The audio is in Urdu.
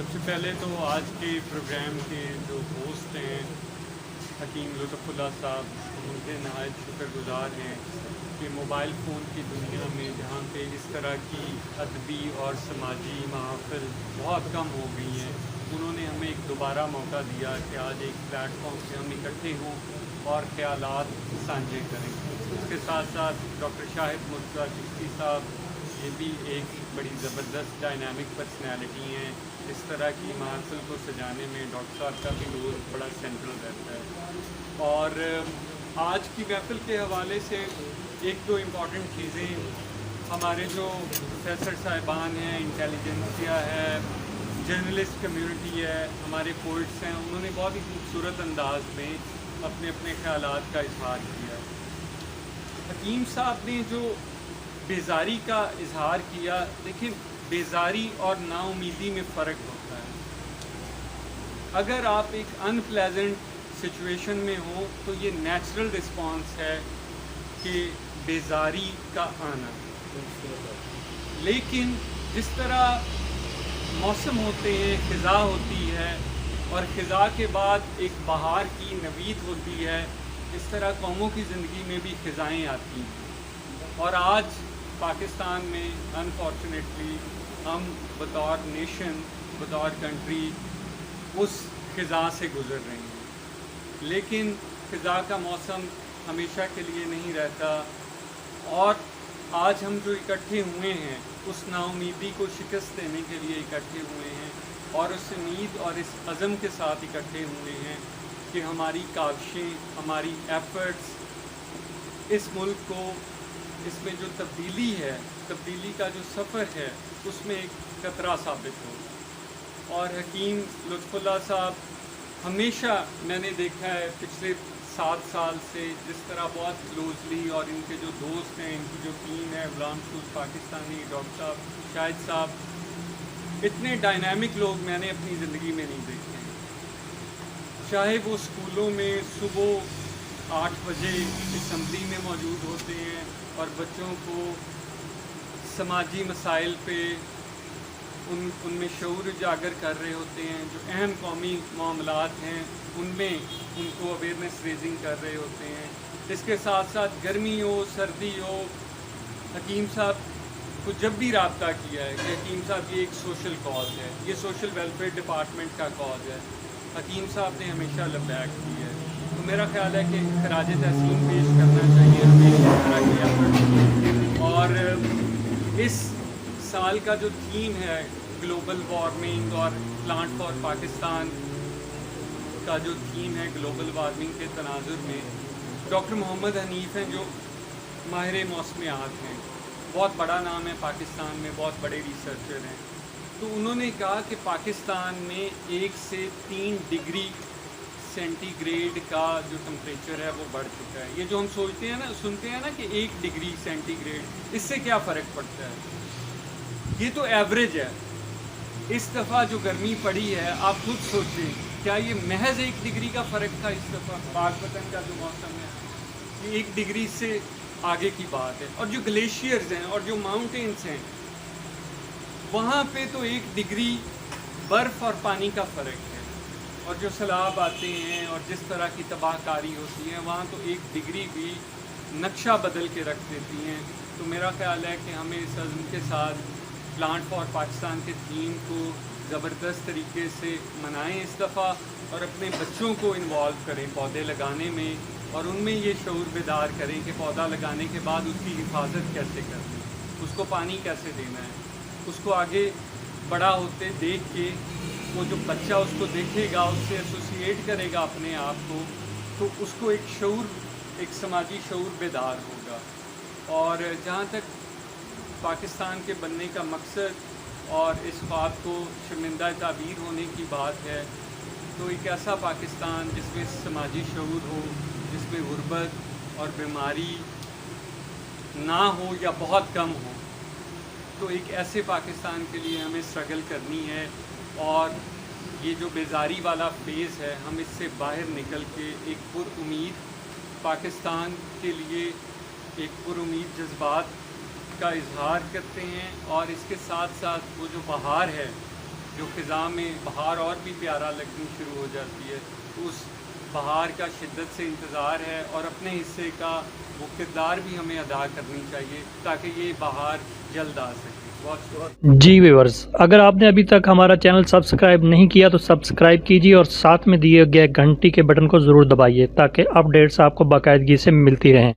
سب سے پہلے تو آج کے پروگرام کے جو ہوسٹ ہیں حکیم لطف اللہ صاحب، ہم ان کے نہایت شکر گزار ہیں کہ موبائل فون کی دنیا میں جہاں پہ اس طرح کی ادبی اور سماجی محافل بہت کم ہو گئی ہیں، انہوں نے ہمیں ایک دوبارہ موقع دیا کہ آج ایک پلیٹ فارم پہ ہم اکٹھے ہوں اور خیالات سانجھے کریں۔ اس کے ساتھ ساتھ ڈاکٹر شاہد مرتضیٰ چشتی صاحب، یہ بھی ایک بڑی زبردست ڈائنامک پرسنالٹی ہیں۔ اس طرح کی محافل کو سجانے میں ڈاکٹر صاحب کا بھی رول بڑا سینٹرل رہتا ہے۔ اور آج کی محفل کے حوالے سے ایک دو امپورٹنٹ چیزیں، ہمارے جو پروفیسر صاحبان ہیں، انٹیلیجنسیا ہے، جرنلسٹ کمیونٹی ہے، ہمارے پوئٹس ہیں، انہوں نے بہت ہی خوبصورت انداز میں اپنے اپنے خیالات کا اظہار کیا۔ حکیم صاحب نے جو بیزاری کا اظہار کیا، دیکھیں بیزاری اور نا امیدی میں فرق ہوتا ہے۔ اگر آپ ایک ان پلیزنٹ سچویشن میں ہوں تو یہ نیچرل رسپانس ہے کہ بیزاری کا آنا، لیکن جس طرح موسم ہوتے ہیں، خزاں ہوتی ہے اور خزاں کے بعد ایک بہار کی نوید ہوتی ہے، اس طرح قوموں کی زندگی میں بھی خزائیں آتی ہیں۔ اور آج پاکستان میں انفارچونیٹلی ہم بطور نیشن، بطور کنٹری اس خزاں سے گزر رہے ہیں، لیکن خزاں کا موسم ہمیشہ کے لیے نہیں رہتا، اور آج ہم جو اکٹھے ہوئے ہیں اس نا امیدی کو شکست دینے کے لیے اکٹھے ہوئے ہیں، اور اس امید اور اس عزم کے ساتھ اکٹھے ہوئے ہیں کہ ہماری کاوشیں، ہماری ایفرٹس اس ملک کو، اس میں جو تبدیلی ہے، تبدیلی کا جو سفر ہے، اس میں ایک قطرہ ثابت ہو۔ اور حکیم لطف اللہ صاحب ہمیشہ میں نے دیکھا ہے پچھلے 7 سال سے جس طرح بہت کلوزلی، اور ان کے جو دوست ہیں، ان کی جو ٹیم ہے، غلام شوز پاکستانی، ڈاکٹر صاحب، شاہد صاحب، اتنے ڈائنامک لوگ میں نے اپنی زندگی میں نہیں دیکھے ہیں۔ چاہے وہ اسکولوں میں صبح 8 بجے اسمبلی میں موجود ہوتے ہیں اور بچوں کو سماجی مسائل پہ ان میں شعور اجاگر کر رہے ہوتے ہیں، جو اہم قومی معاملات ہیں ان میں ان کو اویئرنیس ریزنگ کر رہے ہوتے ہیں۔ اس کے ساتھ ساتھ گرمی ہو، سردی ہو، حکیم صاحب کو جب بھی رابطہ کیا ہے کہ حکیم صاحب یہ ایک سوشل کاز ہے، یہ سوشل ویلفیئر ڈپارٹمنٹ کا کاز ہے، حکیم صاحب نے ہمیشہ لبیک کی ہے۔ تو میرا خیال ہے کہ خراج تحسین پیش کرنا چاہیے ہمیں اس طرح کی ایفرٹ۔ اور اس سال کا جو تھیم ہے گلوبل وارمنگ اور پلانٹ فار پاکستان کا جو تھیم ہے گلوبل وارمنگ کے تناظر میں، ڈاکٹر محمد حنیف ہیں جو ماہر موسمیات ہیں، بہت بڑا نام ہے پاکستان میں، بہت بڑے ریسرچر ہیں، تو انہوں نے کہا کہ پاکستان میں 1 سے 3 ڈگری سینٹی گریڈ کا جو ٹمپریچر ہے وہ بڑھ چکا ہے۔ یہ جو ہم سنتے ہیں نا کہ 1 ڈگری سینٹی گریڈ، اس سے کیا فرق پڑتا ہے؟ یہ تو ایوریج ہے۔ اس دفعہ جو گرمی پڑی ہے، آپ خود سوچیں، کیا یہ محض 1 ڈگری کا فرق تھا؟ اس دفعہ پاک وطن کا جو موسم ہے، یہ 1 ڈگری سے آگے کی بات ہے۔ اور جو گلیشیئرز ہیں اور جو ماؤنٹینس ہیں، وہاں پہ تو 1 ڈگری برف اور پانی کا فرق ہے، اور جو سیلاب آتے ہیں اور جس طرح کی تباہ کاری ہوتی ہے، وہاں تو 1 ڈگری بھی نقشہ بدل کے رکھ دیتی ہیں۔ تو میرا خیال ہے کہ ہمیں اس عزم کے ساتھ پلانٹ فار پاکستان کے تھیم کو زبردست طریقے سے منائیں اس دفعہ، اور اپنے بچوں کو انوالو کریں پودے لگانے میں، اور ان میں یہ شعور بیدار کریں کہ پودا لگانے کے بعد اس کی حفاظت کیسے کرنی ہے، اس کو پانی کیسے دینا ہے، اس کو آگے بڑا ہوتے دیکھ کے وہ جو بچہ اس کو دیکھے گا، اس سے ایسوسیٹ کرے گا اپنے آپ کو، تو اس کو ایک شعور، ایک سماجی شعور بیدار ہوگا۔ اور جہاں تک پاکستان کے بننے کا مقصد اور اس خواب کو شرمندہ تعبیر ہونے کی بات ہے، تو ایک ایسا پاکستان جس میں سماجی شعور ہو، جس میں غربت اور بیماری نہ ہو یا بہت کم ہو، تو ایک ایسے پاکستان کے لیے ہمیں اسٹرگل کرنی ہے۔ اور یہ جو بیزاری والا فیز ہے، ہم اس سے باہر نکل کے ایک پر امید پاکستان کے لیے ایک پر امید جذبات کا اظہار کرتے ہیں، اور اس کے ساتھ ساتھ وہ جو بہار ہے جو خزاں میں بہار اور بھی پیارا لگنی شروع ہو جاتی ہے، اس بہار کا شدت سے انتظار ہے، اور اپنے حصے کا وہ کردار بھی ہمیں ادا کرنی چاہیے تاکہ یہ بہار جلد آ سکے۔ بہت بہت جی ویورز، اگر آپ نے ابھی تک ہمارا چینل سبسکرائب نہیں کیا تو سبسکرائب کیجیے اور ساتھ میں دیے گئے گھنٹی کے بٹن کو ضرور دبائیے تاکہ اپڈیٹس آپ کو باقاعدگی سے ملتی رہیں۔